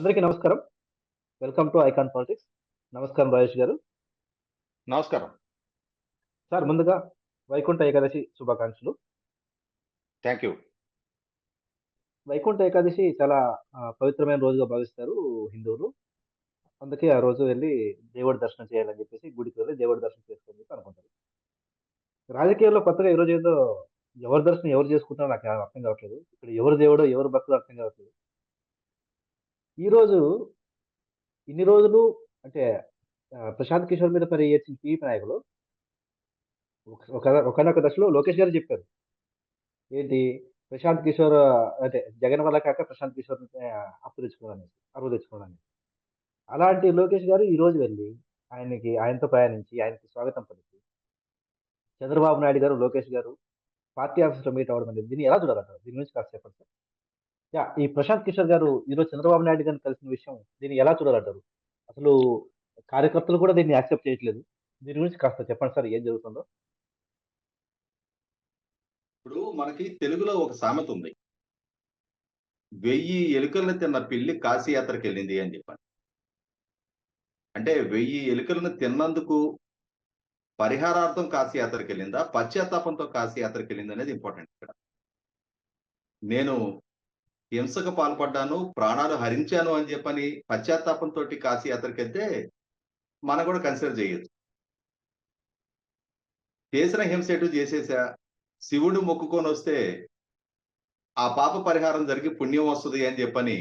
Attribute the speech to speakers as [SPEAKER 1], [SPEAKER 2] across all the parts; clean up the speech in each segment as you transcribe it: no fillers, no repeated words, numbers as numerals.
[SPEAKER 1] అందరికీ నమస్కారం. Welcome to icon politics. నమస్కారం రాజేష్ గారు.
[SPEAKER 2] నమస్కారం.
[SPEAKER 1] సార్ ముందుగా వైకుంఠ ఏకాదశి శుభాకాంక్షలు.
[SPEAKER 2] Thank you.
[SPEAKER 1] వైకుంఠ ఏకాదశి చాలా పవిత్రమైన రోజుగా భావిస్తారు హిందువులు. అందుకే ఆ రోజు వెళ్లి దేవుడి దర్శనం చేయాలని చెప్పేసి గుడికి వెళ్లి దేవుడి దర్శనం చేసుకోవాలని చెప్పి అనుకుంటారు. రాజకీయాల్లో కొత్తగా ఈరోజు ఏదో ఎవరి దర్శనం ఎవరు చేసుకుంటారో నాకు అర్థం కావట్లేదు. ఇక్కడ ఎవరు దేవుడో ఎవరు భక్తుడో అర్థం కావట్లేదు. ఈరోజు ఇన్ని రోజులు అంటే ప్రశాంత్ కిషోర్ మీద ఏడ్చిన టీడీపీ నాయకులు ఒకానొక దశలో లోకేష్ గారు చెప్పారు. ఏంటి ప్రశాంత్ కిషోర్ అంటే జగన్ వల్ల కాక ప్రశాంత్ కిషోర్ అప్పు తెచ్చుకోవాలని, అరువు తెచ్చుకోవాలని. అలాంటి లోకేష్ గారు ఈ రోజు వెళ్లి ఆయనతో ప్రయాణించి ఆయనకి స్వాగతం పలికి చంద్రబాబు నాయుడు గారు, లోకేష్ గారు పార్టీ ఆఫీస్‌లో మీట్ అవ్వడం అనేది దీన్ని ఎలా చూడాలంటారు? దీని గురించి కాస్త చెప్పండి సార్. ఈ ప్రశాంత్ కిషోర్ గారు ఈరోజు చంద్రబాబు నాయుడు గారిని కలిసిన విషయం దీన్ని ఎలా చూడాలంటారు? అసలు కార్యకర్తలు కూడా దీన్ని యాక్సెప్ట్ చేయట్లేదు. దీని గురించి కాస్త చెప్పండి సార్ ఏం జరుగుతుందో?
[SPEAKER 2] ఇప్పుడు మనకి తెలుగులో ఒక సామెత ఉంది. 1000 ఎలుకలను తిన్న పిల్లి కాశీ యాత్రకెళ్ళింది అని చెప్పని. అంటే 1000 ఎలుకలను తిన్నందుకు పరిహారార్థం కాశీ యాత్రకెళ్ళిందా? పశ్చాత్తాపంతో కాశీ యాత్రకెళ్ళిందా అనేది ఇంపార్టెంట్ ఇక్కడ. నేను హింసకు పాల్పడ్డాను, ప్రాణాలు హరించాను అని చెప్పని పశ్చాత్తాపంతోటి కాశీ యాత్రకెళ్తే మనం కూడా కన్సిడర్ చేయొచ్చు. చేసిన హింస ఎటు చేసేసా, శివుడు మొక్కుకొనొస్తే ఆ పాప పరిహారం జరిగి పుణ్యం వస్తది అని చెప్పని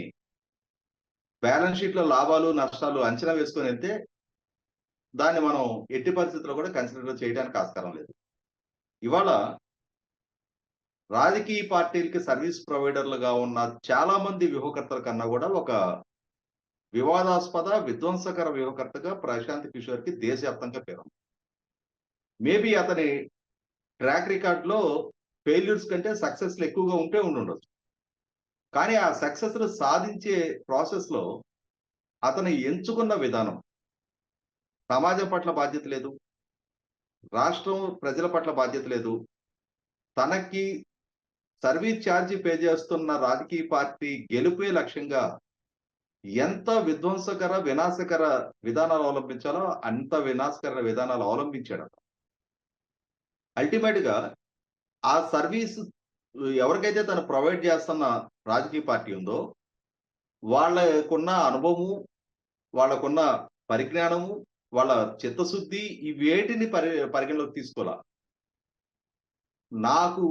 [SPEAKER 2] బ్యాలెన్స్ షీట్‌లో లాభాలు, నష్టాలు అంచనా వేసుకొని వెళ్తే దాన్ని మనం ఎట్టి పరిస్థితుల్లో కూడా కన్సిడర్ చేయడానికి ఆస్కారం లేదు. ఇవాళ రాజకీయ పార్టీలకి సర్వీస్ ప్రొవైడర్‌లుగా ఉన్న చాలా మంది వ్యూహకర్తల కన్నా కూడా ఒక వివాదాస్పద, విధ్వంసకర వ్యూహకర్తగా ప్రశాంత్ కిషోర్‌కి దేశవ్యాప్తంగా పేరుంది. మేబీ అతని ట్రాక్ రికార్డ్‌లో ఫెయిల్యూర్స్ కంటే సక్సెస్‌లు ఎక్కువగా ఉండుండొచ్చు. కానీ ఆ సక్సెస్‌లు సాధించే ప్రాసెస్‌లో అతను ఎంచుకున్న విధానం సమాజం పట్ల బాధ్యత లేదు. రాష్ట్రం ప్రజల పట్ల బాధ్యత లేదు. తనకి సర్వీస్ ఛార్జ్ పే చేస్తున్న రాజకీయ పార్టీ గెలుపే లక్ష్యంగా ఎంత విధ్వంసకర, వినాశకర విధానాలు అవలంబించాలో అంత వినాశకర విధానాలు అవలంబించాడు. అల్టిమేట్‌గా ఆ సర్వీస్ ఎవరికైతే తను ప్రొవైడ్ చేస్తున్న రాజకీయ పార్టీ ఉందో వాళ్ళకున్న అనుభవము, వాళ్ళకున్న పరిజ్ఞానము, వాళ్ళ చిత్తశుద్ధి ఇవేటిని పరిగణలోకి తీసుకోలా. నాకు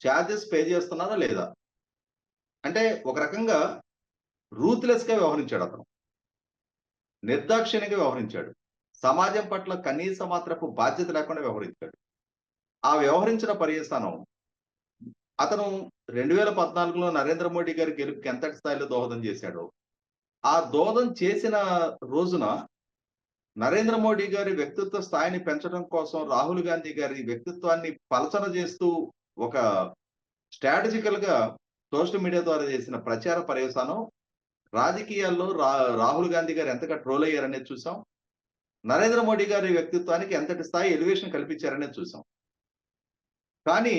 [SPEAKER 2] చార్జెస్ పే చేస్తున్నారా లేదా? అంటే ఒక రకంగా రూత్‌లెస్‌గా వ్యవహరించాడు అతను. నిర్దాక్షిణ్యంగా వ్యవహరించాడు. సమాజం పట్ల కనీస మాత్రపు బాధ్యత లేకుండా వ్యవహరించాడు. ఆ వ్యవహరించిన పర్యవసానం అతను 2014లో నరేంద్ర మోడీ గారి గెలుపుకి ఎంతటి స్థాయిలో దోహదం చేశాడో, ఆ దోహదం చేసిన రోజున నరేంద్ర మోడీ గారి వ్యక్తిత్వ స్థాయిని పెంచడం కోసం రాహుల్ గాంధీ గారి వ్యక్తిత్వాన్ని పలచన చేస్తూ ఒక స్ట్రాటజికల్‌గా సోషల్ మీడియా ద్వారా చేసిన ప్రచార పర్యవసానం రాజకీయాల్లో రాహుల్ గాంధీ గారు ఎంతగా ట్రోల్ అయ్యారనేది చూసాం. నరేంద్ర మోడీ గారి వ్యక్తిత్వానికి ఎంతటి స్థాయి ఎలివేషన్ కల్పించారనేది చూసాం. కానీ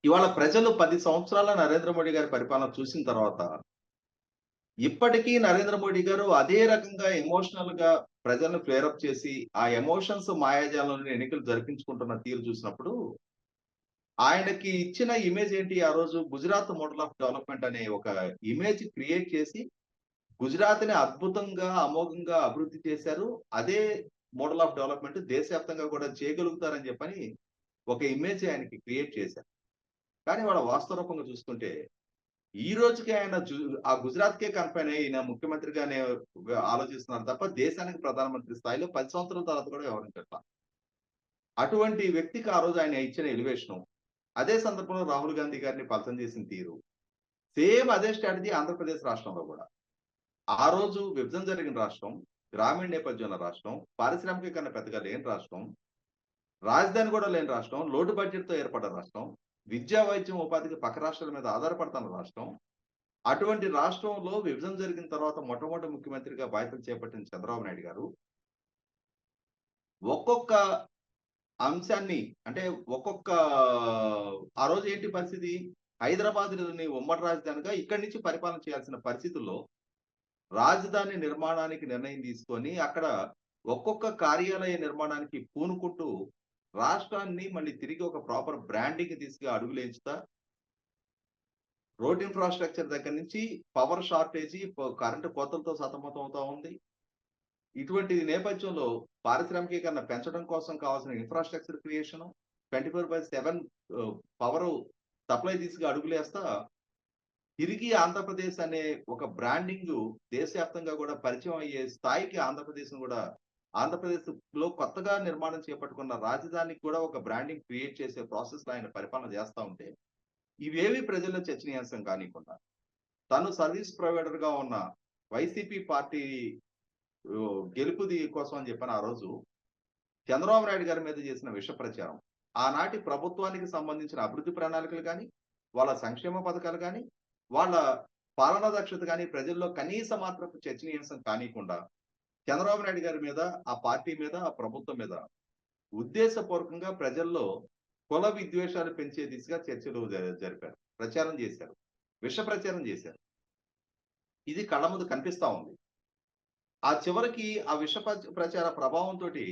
[SPEAKER 2] ఇవాళ ప్రజలు 10 సంవత్సరాల నరేంద్ర మోడీ గారి పరిపాలన చూసిన తర్వాత ఇప్పటికీ నరేంద్ర మోడీ గారు అదే రకంగా ఎమోషనల్‌గా ప్రజలను ఫ్లేర్ అప్ చేసి, ఆ ఎమోషన్స్ మాయాజాలంలో ఎన్నికలు జరిపించుకుంటున్న తీరు చూసినప్పుడు, ఆయనకి ఇచ్చిన ఇమేజ్ ఏంటి ఆ రోజు గుజరాత్ మోడల్ ఆఫ్ డెవలప్‌మెంట్ అనే ఒక ఇమేజ్ క్రియేట్ చేసి, గుజరాత్‌ని అద్భుతంగా, అమోఘంగా అభివృద్ధి చేశారు. అదే మోడల్ ఆఫ్ డెవలప్‌మెంట్ దేశవ్యాప్తంగా కూడా చేయగలుగుతారని చెప్పని ఒక ఇమేజ్ ఆయనకి క్రియేట్ చేశారు. కానీ వాళ్ళ వాస్తవ రూపంగా చూసుకుంటే ఈ రోజుకి ఆయన ఆ గుజరాత్‌కే కన్‌ఫైన్ అయ్యి ఈయన ముఖ్యమంత్రిగానే ఆలోచిస్తున్నారు తప్ప దేశానికి ప్రధానమంత్రి స్థాయిలో 10 సంవత్సరాల తర్వాత కూడా వ్యవహరించట్ల. అటువంటి వ్యక్తికి ఆ రోజు ఆయన ఇచ్చిన ఎలివేషను, అదే సందర్భంలో రాహుల్ గాంధీ గారిని పలచన చేసిన తీరు, సేమ్ అదే స్ట్రాటజీ ఆంధ్రప్రదేశ్ రాష్ట్రంలో కూడా. ఆ రోజు విభజన జరిగిన రాష్ట్రం, గ్రామీణ నేపథ్యం ఉన్న రాష్ట్రం, పారిశ్రామికీకరణ పెద్దగా లేని రాష్ట్రం, రాజధాని కూడా లేని రాష్ట్రం, లోటు బడ్జెట్‌తో ఏర్పడ్డ రాష్ట్రం, విద్యా, వైద్యం, ఉపాధికి పక్క రాష్ట్రాల మీద ఆధారపడుతున్న రాష్ట్రం. అటువంటి రాష్ట్రంలో విభజన జరిగిన తర్వాత మొట్టమొదటి ముఖ్యమంత్రిగా బాధ్యతలు చేపట్టిన చంద్రబాబు నాయుడు గారు ఒక్కొక్క అంశాన్ని అంటే ఒక్కొక్క ఆ రోజు ఏంటి పరిస్థితి? హైదరాబాద్‌ని ఉమ్మడి రాజధానిగా ఇక్కడి నుంచి పరిపాలన చేయాల్సిన పరిస్థితుల్లో రాజధాని నిర్మాణానికి నిర్ణయం తీసుకొని అక్కడ ఒక్కొక్క కార్యాలయ నిర్మాణానికి పూనుకుంటూ రాష్ట్రాన్ని మళ్ళీ తిరిగి ఒక ప్రాపర్ బ్రాండింగ్ తీసుకు అడుగులేంచుతా రోడ్ ఇన్ఫ్రాస్ట్రక్చర్ దగ్గర నుంచి పవర్ షార్టేజీ, కరెంటు కోతలతో సతమతం అవుతా ఉంది. ఇటువంటి నేపథ్యంలో పారిశ్రామికీకరణ పెంచడం కోసం కావాల్సిన ఇన్ఫ్రాస్ట్రక్చర్ క్రియేషను, 24/7 పవరు సప్లై దిశగా అడుగులేస్తా తిరిగి ఆంధ్రప్రదేశ్ అనే ఒక బ్రాండింగు దేశవ్యాప్తంగా కూడా పరిచయం అయ్యే స్థాయికి ఆంధ్రప్రదేశ్‌లో కొత్తగా నిర్మాణం చేపట్టుకున్న రాజధానికి కూడా ఒక బ్రాండింగ్ క్రియేట్ చేసే ప్రాసెస్‌లో ఆయన పరిపాలన చేస్తా ఉంటే, ఇవేవి ప్రజల్లో చర్చనీయాంశం కానీయకుండా, తను సర్వీస్ ప్రొవైడర్‌గా ఉన్న వైసీపీ పార్టీ కోసం అని చెప్పని ఆ రోజు చంద్రబాబు నాయుడు గారి మీద చేసిన విష ప్రచారం. ఆనాటి ప్రభుత్వానికి సంబంధించిన అభివృద్ధి ప్రణాళికలు గాని, వాళ్ళ సంక్షేమ పథకాలు గాని, వాళ్ళ పాలనా దక్షత గాని ప్రజల్లో కనీస మాత్రపు చర్చనీయాంశం కానీయకుండా, చంద్రబాబు నాయుడు గారి మీద, ఆ పార్టీ మీద, ఆ ప్రభుత్వం మీద ఉద్దేశపూర్వకంగా ప్రజల్లో కుల విద్వేషాలు పెంచే దిశగా చర్చలు జరిపారు. ప్రచారం చేశారు. విష ప్రచారం చేశారు. ఇది కళ్ళ ముందు కనిపిస్తా ఉంది. ఆ చివరికి ఆ విష ప్రచార ప్రభావంతోటి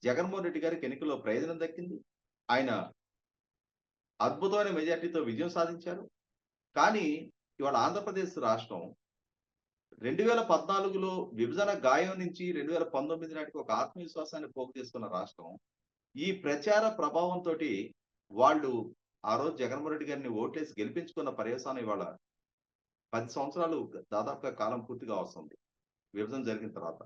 [SPEAKER 2] జగన్మోహన్ రెడ్డి గారికి ఎన్నికల్లో ప్రయోజనం దక్కింది. ఆయన అద్భుతమైన మెజార్టీతో విజయం సాధించారు. కానీ ఇవాళ ఆంధ్రప్రదేశ్ రాష్ట్రం 2014లో విభజన గాయం నుంచి 2019 నాటికి ఒక ఆత్మవిశ్వాసాన్ని పోగు చేసుకున్న రాష్ట్రం. ఈ ప్రచార ప్రభావంతోటి వాళ్ళు ఆ రోజు జగన్మోహన్ రెడ్డి గారిని ఓట్లేసి గెలిపించుకున్న పర్యవసానం ఇవాళ 10 సంవత్సరాలు దాదాపుగా కాలం పూర్తిగా వస్తుంది. విభజన జరిగిన తర్వాత.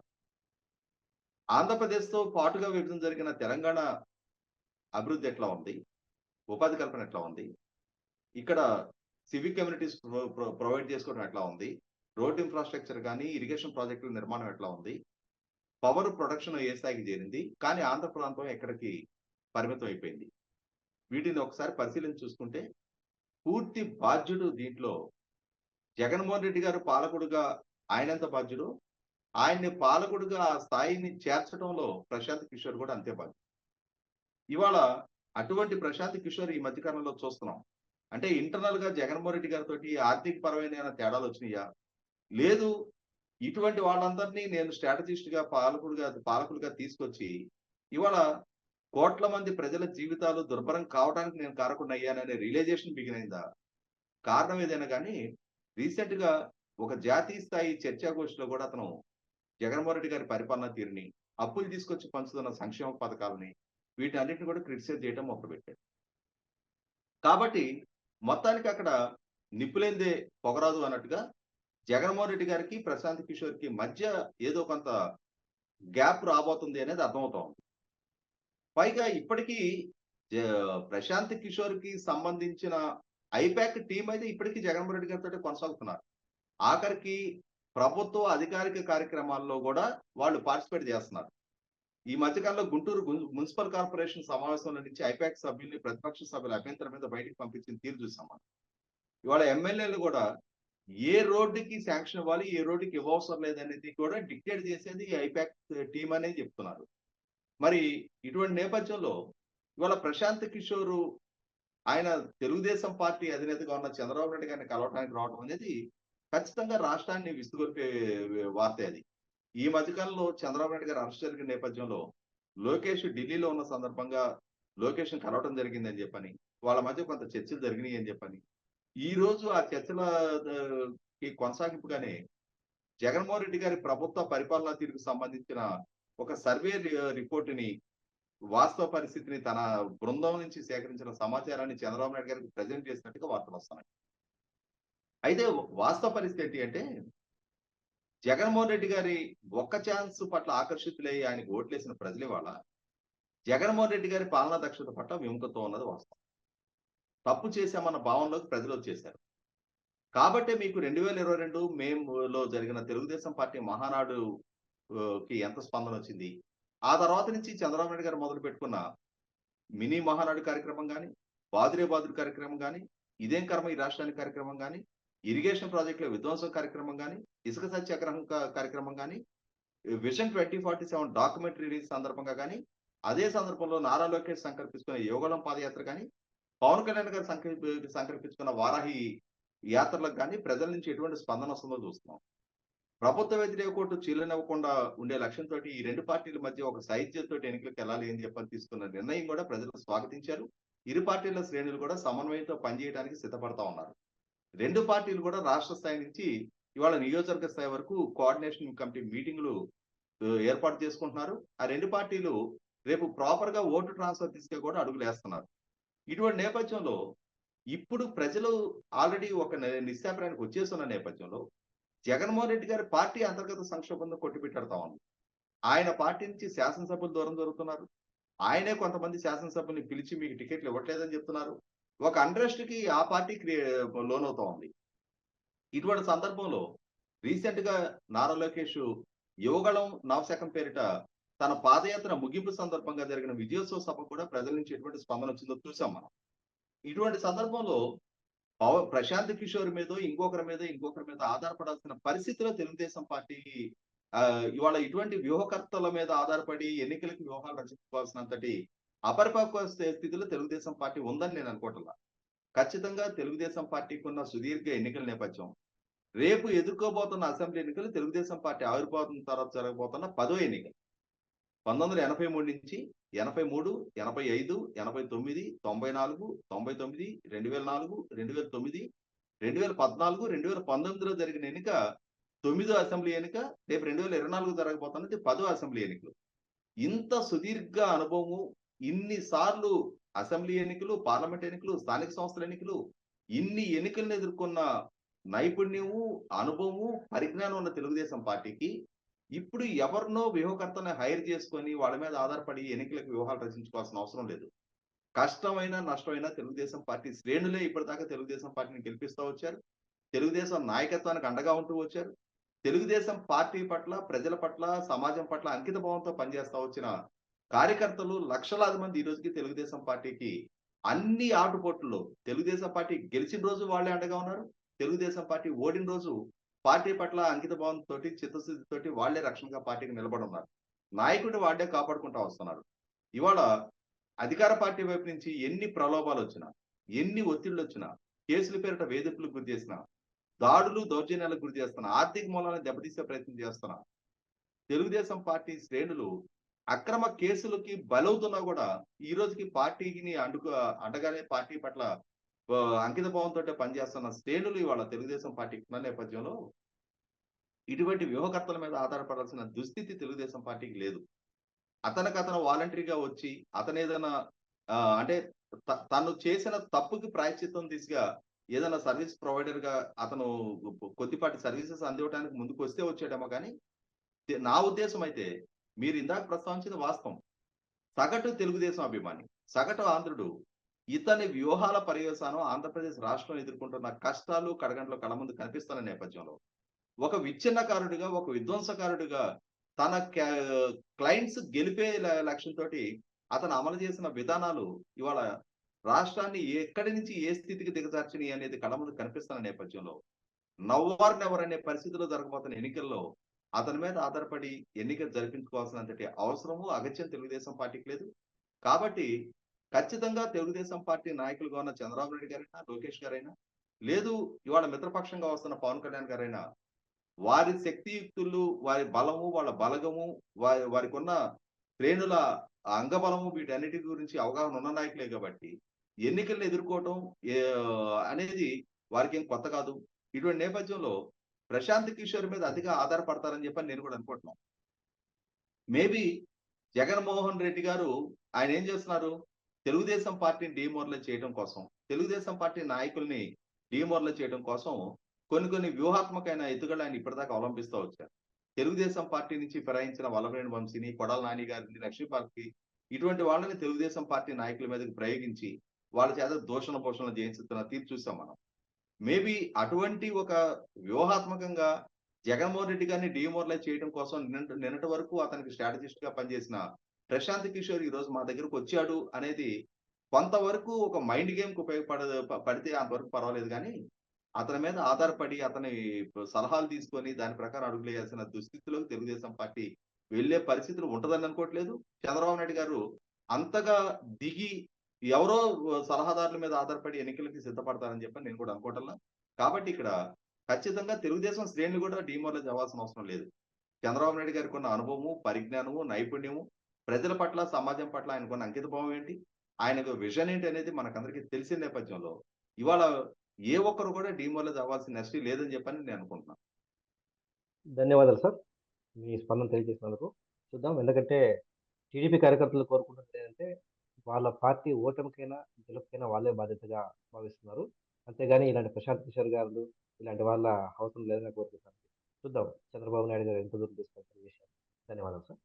[SPEAKER 2] ఆంధ్రప్రదేశ్‌తో పాటుగా విభజన జరిగిన తెలంగాణ అభివృద్ధి ఎట్లా ఉంది? ఉపాధి కల్పన ఎట్లా ఉంది? ఇక్కడ సివిక్ కమ్యూనిటీస్ ప్రొవైడ్ చేసుకోవడం ఎట్లా ఉంది? రోడ్ ఇన్ఫ్రాస్ట్రక్చర్ గాని, ఇరిగేషన్ ప్రాజెక్టుల నిర్మాణం ఎట్లా ఉంది? పవర్ ప్రొడక్షన్ ఏ స్థాయికి చేరింది? కానీ ఆంధ్ర ప్రాంతం ఎక్కడికి పరిమితం అయిపోయింది. వీటిని ఒకసారి పరిశీలించి చూసుకుంటే పూర్తి బాధ్యుడు దీంట్లో జగన్మోహన్ రెడ్డి గారు పాలకుడుగా ఆయనెంత బాధ్యుడో, ఆయన్ని పాలకుడుగా ఆ స్థాయిని చేర్చడంలో ప్రశాంత్ కిషోర్ కూడా అంతే బాధ్యుడు. ఇవాళ అటువంటి ప్రశాంత్ కిషోర్ ఈ మధ్య కాలంలో చూస్తున్నాం. అంటే ఇంటర్నల్‌గా జగన్మోహన్ రెడ్డి గారితోటి ఆర్థిక పరమైన ఏమైనా తేడాలొచ్చినాయా? లేదు. ఇటువంటి వాళ్ళందరినీ నేను స్ట్రాటజిస్ట్‌గా పాలకులుగా తీసుకొచ్చి, ఇవాళ కోట్ల మంది ప్రజల జీవితాలు దుర్భరం కావడానికి నేను కారకుడినయ్యాననే రియలైజేషన్ బిగినయిందా? కారణం ఏదైనా గానీ, రీసెంట్‌గా ఒక జాతీయ స్థాయి చర్చాగోష్ఠిలో కూడా అతను జగన్మోహన్ రెడ్డి గారి పరిపాలనా తీరుని, అప్పులు తీసుకొచ్చి పంచుతున్న సంక్షేమ పథకాలని, వీటన్నిటిని కూడా క్రిటిసైజ్ చేయడం మొదలుపెట్టాడు. కాబట్టి మొత్తానికి అక్కడ నిప్పులేనిదే పొగరాదు అన్నట్టుగా జగన్మోహన్ రెడ్డి గారికి, ప్రశాంత్ కిషోర్‌కి మధ్య ఏదో కొంత గ్యాప్ రాబోతుంది అనేది అర్థమవుతా ఉంది. పైగా ఇప్పటికీ జ ప్రశాంత్ కిషోర్‌కి సంబంధించిన ఐపాక్ టీమ్ అయితే ఇప్పటికీ జగన్మోహన్ రెడ్డి గారితోటే కొనసాగుతున్నారు. ఆఖరికి ప్రభుత్వ అధికారిక కార్యక్రమాల్లో గూడా వాళ్ళు పార్టిసిపేట్ చేస్తున్నారు. ఈ మధ్య కాలంలో గుంటూరు మున్సిపల్ కార్పొరేషన్ సమావేశంలో నుంచి ఐపాక్ సభ్యుల్ని ప్రతిపక్ష సభ్యుల అభ్యంతరం మీద బయటికి పంపించిన తీరు చూసాం మనం. ఇవాళ ఎమ్మెల్యేలు గూడా ఏ రోడ్డుకి శాంక్షన్ ఇవ్వాలి, ఏ రోడ్డుకి ఇవ్వవసరం లేదనేది కూడా డిక్టేట్ చేసేది ఈ ఐపాక్ టీమ్ అనే చెప్తున్నారు. మరి ఇటువంటి నేపథ్యంలో ఇవాళ ప్రశాంత్ కిషోర్ ఆయన తెలుగుదేశం పార్టీ అధినేతగా ఉన్న చంద్రబాబు నాయుడు గారిని కలవడానికి రావడం అనేది ఖచ్చితంగా రాష్ట్రాన్ని విస్తుగొల్పే వార్తే అది. ఈ మధ్య కాలంలో చంద్రబాబు నాయుడు గారు అరెస్ట్ జరిగిన నేపథ్యంలో లోకేష్ ఢిల్లీలో ఉన్న సందర్భంగా లోకేష్‌ని కలవటం జరిగిందని చెప్పని, వాళ్ళ మధ్య కొంత చర్చలు జరిగినాయి అని చెప్పని, ఈ రోజు ఆ చర్చల కి కొనసాగింపుగానే జగన్మోహన్ రెడ్డి గారి ప్రభుత్వ పరిపాలనా తీరుకు సంబంధించిన ఒక సర్వే రిపోర్ట్‌ని వాస్తవ పరిస్థితిని తన బృందం నుంచి సేకరించిన సమాచారాన్ని చంద్రబాబు నాయుడు గారికి ప్రెజెంట్ చేసినట్టుగా వార్తలొస్తున్నాయి. అయితే వాస్తవ పరిస్థితి ఏంటి అంటే, జగన్మోహన్ రెడ్డి గారి ఒక్క ఛాన్స్ పట్ల ఆకర్షితులై ఆయనకు ఓట్లేసిన ప్రజలివాళ జగన్మోహన్ రెడ్డి గారి పాలనా దక్షత పట్ల విముఖత ఉన్నది వాస్తవం. తప్పు చేశామన్న భావనలోకి ప్రజలొచ్చేశారు. కాబట్టే మీకు 2022 మేలో జరిగిన తెలుగుదేశం పార్టీ మహానాడు కి ఎంత స్పందనొచ్చింది. ఆ తర్వాత నుంచి చంద్రబాబు నాయుడు గారు మొదలుపెట్టుకున్న మినీ మహానాడు కార్యక్రమం గాని, బాదురే బాదురు కార్యక్రమం గాని, ఇదేం కర్మ ఈ రాష్ట్రానికి కార్యక్రమం గాని, ఇరిగేషన్ ప్రాజెక్టుల విధ్వంసం కార్యక్రమం గాని, ఇసుక సత్యాగ్రహం కార్యక్రమం గాని, విజన్ 2047 డాక్యుమెంటరీ రిలీజ్ సందర్భంగా గాని, అదే సందర్భంలో నారా లోకేష్ సంకల్పించుకున్న యువగళం పాదయాత్ర గాని, పవన్ కళ్యాణ్ గారు సంకల్పించుకున్న వారాహి యాత్రలకు గాని ప్రజల నుంచి ఎటువంటి స్పందన వస్తుందో చూస్తున్నాం. ప్రభుత్వ వ్యతిరేక ఓటు చీలనివ్వకుండా ఉండే లక్ష్యంతో ఈ రెండు పార్టీల మధ్య ఒక సైద్యంతో ఎన్నికలకు వెళ్ళాలి అని చెప్పని తీసుకున్న నిర్ణయం కూడా ప్రజలు స్వాగతించారు. ఇరు పార్టీల శ్రేణులు కూడా సమన్వయంతో పనిచేయడానికి సిద్ధపడతా ఉన్నారు. రెండు పార్టీలు కూడా రాష్ట్ర స్థాయి నుంచి ఇవాళ నియోజకవర్గ స్థాయి వరకు కోఆర్డినేషన్ కమిటీ మీటింగులు ఏర్పాటు చేసుకుంటున్నారు. ఆ రెండు పార్టీలు రేపు ప్రాపర్ గా ఓటు ట్రాన్స్ఫర్ తీసుకే కూడా అడుగులు వేస్తున్నారు. ఇటువంటి నేపథ్యంలో ఇప్పుడు ప్రజలు ఆల్రెడీ ఒక నిశ్చాప్రాయానికి వచ్చేస్తున్న నేపథ్యంలో జగన్మోహన్ రెడ్డి గారి పార్టీ అంతర్గత సంక్షోభంలో కొట్టిపెట్టడతా ఉంది. ఆయన పార్టీ నుంచి శాసనసభ్యులు దూరం జరుగుతున్నారు. ఆయనే కొంతమంది శాసనసభ్యుల్ని పిలిచి మీకు టికెట్లు ఇవ్వట్లేదని చెప్తున్నారు. ఒక అన్రెస్ట్ కి ఆ పార్టీ లోనవుతా ఉంది. ఇటువంటి సందర్భంలో రీసెంట్ గా నారా లోకేష్ యువగళం నవశకం పేరిట తన పాదయాత్ర ముగింపు సందర్భంగా జరిగిన విజయోత్సవ సభ కూడా ప్రజల నుంచి ఎటువంటి స్పందన వచ్చిందో చూసాం మనం. ఇటువంటి సందర్భంలో ప్రశాంత్ కిషోర్ మీదో ఇంకొకరి మీద ఆధారపడాల్సిన పరిస్థితిలో తెలుగుదేశం పార్టీ ఇవాళ ఇటువంటి వ్యూహకర్తల మీద ఆధారపడి ఎన్నికలకు వ్యూహాలు రచించుకోవాల్సినంతటి అపరిపక్వ స్థితిలో తెలుగుదేశం పార్టీ ఉందని నేను అనుకోవట్లా. ఖచ్చితంగా తెలుగుదేశం పార్టీకి ఉన్న సుదీర్ఘ ఎన్నికల నేపథ్యం, రేపు ఎదుర్కోబోతున్న అసెంబ్లీ ఎన్నికలు తెలుగుదేశం పార్టీ ఆవిర్భావం తర్వాత జరగబోతున్న 10వ ఎన్నిక. 1983 నుంచి 83, 85, 89, 94, 99, 2004, 2009, 2014, 2019లో జరిగిన ఎన్నిక 9వ అసెంబ్లీ ఎన్నిక. రేపు 2024 జరగబోతున్నది 10వ అసెంబ్లీ ఎన్నికలు. ఇంత సుదీర్ఘ అనుభవము, ఇన్ని సార్లు అసెంబ్లీ ఎన్నికలు, పార్లమెంట్ ఎన్నికలు, స్థానిక సంస్థల ఎన్నికలు, ఇన్ని ఎన్నికలను ఎదుర్కొన్న నైపుణ్యము, అనుభవము, పరిజ్ఞానం ఉన్న తెలుగుదేశం పార్టీకి ఇప్పుడు ఎవరినో వ్యూహకర్తని హైర్ చేసుకొని వాళ్ళ మీద ఆధారపడి ఎన్నికలకు వ్యూహాలు రచించుకోవాల్సిన అవసరం లేదు. కష్టమైన నష్టమైన తెలుగుదేశం పార్టీ శ్రేణులే ఇప్పటిదాకా తెలుగుదేశం పార్టీని గెలిపిస్తూ వచ్చారు. తెలుగుదేశం నాయకత్వానికి అండగా ఉంటూ వచ్చారు. తెలుగుదేశం పార్టీ పట్ల, ప్రజల పట్ల, సమాజం పట్ల అంకిత భావంతో పనిచేస్తా వచ్చిన కార్యకర్తలు లక్షలాది మంది ఈ రోజుకి తెలుగుదేశం పార్టీకి అన్ని ఆటుపోట్లలో తెలుగుదేశం పార్టీ గెలిచిన రోజు వాళ్ళే అండగా ఉన్నారు. తెలుగుదేశం పార్టీ ఓడిన రోజు పార్టీ పట్ల అంకిత భావంతో, చిత్తశుద్ధితోటి వాళ్లే రక్షణగా పార్టీకి నిలబడి ఉన్నారు. నాయకుడిని వాళ్లే కాపాడుకుంటూ వస్తున్నారు. ఇవాళ అధికార పార్టీ వైపు నుంచి ఎన్ని ప్రలోభాలు వచ్చినా, ఎన్ని ఒత్తిళ్లు వచ్చినా, కేసుల పేరిట వేధింపులకు గురి చేసిన, దాడులు దౌర్జన్యాలకు గురి చేస్తున్న, ఆర్థిక మూలాలను దెబ్బతీసే ప్రయత్నం చేస్తున్న తెలుగుదేశం పార్టీ శ్రేణులు అక్రమ కేసులకి బలవుతున్నా కూడా ఈ రోజుకి పార్టీని అండగానే పార్టీ పట్ల అంకిత భావంతో పనిచేస్తున్న శ్రేణులు ఇవాళ తెలుగుదేశం పార్టీకి ఉన్న నేపథ్యంలో ఇటువంటి వ్యూహకర్తల మీద ఆధారపడాల్సిన దుస్థితి తెలుగుదేశం పార్టీకి లేదు. అతను వాలంటరీగా వచ్చి అతను ఏదైనా అంటే తను చేసిన తప్పుకి ప్రాయశ్చిత్తం దిశగా ఏదైనా సర్వీస్ ప్రొవైడర్ గా అతను కొద్దిపాటి సర్వీసెస్ అందివ్వడానికి ముందుకు వస్తే వచ్చేటమో కానీ, నా ఉద్దేశం అయితే మీరు ఇందాక ప్రస్తావించింది వాస్తవం. సగటు తెలుగుదేశం అభిమాని, సగటు ఆంధ్రుడు ఇతని వ్యూహాల పర్యవసానం ఆంధ్రప్రదేశ్ రాష్ట్రం ఎదుర్కొంటున్న కష్టాలు కడగండ్ల కళ్ళ ముందు కనిపిస్తున్న నేపథ్యంలో ఒక విచ్ఛిన్నకారుడిగా, ఒక విధ్వంసకారుడిగా తన క్లయింట్స్ గెలిపే లక్ష్యంతో అతను అమలు చేసిన విధానాలు ఇవాళ రాష్ట్రాన్ని ఎక్కడి నుంచి ఏ స్థితికి దిగజార్చినాయి అనేది కళ్ళ ముందు కనిపిస్తున్న నేపథ్యంలో నవ్వార్ నెవర్ అనే పరిస్థితిలో జరగబోతున్న ఎన్నికల్లో అతని మీద ఆధారపడి ఎన్నికలు జరిపించుకోవాల్సినంతటి అవసరము, అగత్యం తెలుగుదేశం పార్టీకి లేదు. కాబట్టి ఖచ్చితంగా తెలుగుదేశం పార్టీ నాయకులుగా ఉన్న చంద్రబాబు నాయుడు గారైనా, లోకేష్ గారైనా, లేదు ఇవాళ మిత్రపక్షంగా వస్తున్న పవన్ కళ్యాణ్ గారైనా వారి శక్తియుక్తులు, వారి బలము, వాళ్ళ బలగము, వారికి ఉన్న శ్రేణుల అంగబలము, వీటన్నిటి గురించి అవగాహన ఉన్న నాయకులే కాబట్టి ఎన్నికలను ఎదుర్కోవటం అనేది వారికి ఏం కొత్త కాదు. ఇటువంటి నేపథ్యంలో ప్రశాంత్ కిషోర్ మీద అతిగా ఆధారపడతారని చెప్పని నేను కూడా అనుకుంటున్నాను. మేబీ జగన్మోహన్ రెడ్డి గారు ఆయన ఏం చేస్తున్నారు, తెలుగుదేశం పార్టీని డిమోరలైజ్ చేయడం కోసం, తెలుగుదేశం పార్టీ నాయకుల్ని డిమోరలైజ్ చేయడం కోసం కొన్ని వ్యూహాత్మకమైన ఎత్తుగడలు ఆయన ఇప్పటిదాకా అవలంబిస్తూ వచ్చారు. తెలుగుదేశం పార్టీ నుంచి ఫిరాయించిన వల్లభనేని వంశీని, కొడాల నాని గారిని, లక్ష్మీపార్కి ఇటువంటి వాళ్ళని తెలుగుదేశం పార్టీ నాయకుల మీదకి ప్రయోగించి వాళ్ళ చేత దూషణ పోషణలు చేయిస్తున్న తీరు చూసాం మనం. మేబీ అటువంటి ఒక వ్యూహాత్మకంగా జగన్మోహన్ రెడ్డి గారిని డిమోరలైజ్ చేయడం కోసం నిన్నటి వరకు అతనికి స్ట్రాటజిస్ట్ గా పనిచేసిన ప్రశాంత్ కిషోర్ ఈ రోజు మా దగ్గరకు వచ్చాడు అనేది కొంతవరకు ఒక మైండ్ గేమ్ కు పడితే అంతవరకు పర్వాలేదు, కానీ అతని మీద ఆధారపడి అతని సలహాలు తీసుకొని దాని ప్రకారం అడుగులు వేయాల్సిన దుస్థితిలో తెలుగుదేశం పార్టీ వెళ్లే పరిస్థితులు ఉంటదని అనుకోవట్లేదు. చంద్రబాబు నాయుడు గారు అంతగా దిగి ఎవరో సలహాదారుల మీద ఆధారపడి ఎన్నికలకి సిద్ధపడతారని చెప్పి నేను కూడా అనుకోవటంలా. కాబట్టి ఇక్కడ ఖచ్చితంగా తెలుగుదేశం శ్రేణులు కూడా డీమోరలైజ్ అవ్వాల్సిన అవసరం లేదు. చంద్రబాబు నాయుడు గారికి ఉన్న అనుభవము, పరిజ్ఞానము, నైపుణ్యము, ప్రజల పట్ల, సమాజం పట్ల ఆయనకున్న అంకిత భావం ఏంటి? ఆయనకు విజన్ ఏంటి అనేది మనకందరికీ తెలిసిన నేపథ్యంలో, ఇవాళ ఏ ఒక్కరు కూడా డీమోరలైజ్ అవ్వాల్సిన నెస్టీ లేదని చెప్పని నేను అనుకుంటున్నాను.
[SPEAKER 1] ధన్యవాదాలు సార్. మీ స్పందన తెలియజేసినందుకు. చూద్దాం. ఎందుకంటే టీడీపీ కార్యకర్తలు కోరుకుంటున్నది ఏంటంటే, వాళ్ళ పార్టీ ఓటమికైనా, గెలుపుకైనా వాళ్ళే బాధ్యతగా భావిస్తున్నారు. అంతేగాని ఇలాంటి ప్రశాంత్ కిషోర్ గారు, ఇలాంటి వాళ్ళ అవసరం లేదని కోరుకుంటున్నాను. చూద్దాం చంద్రబాబు నాయుడు గారు ఎంత దూరం తీసుకెళ్తారు ఈ విషయాన్ని. ధన్యవాదాలు సార్.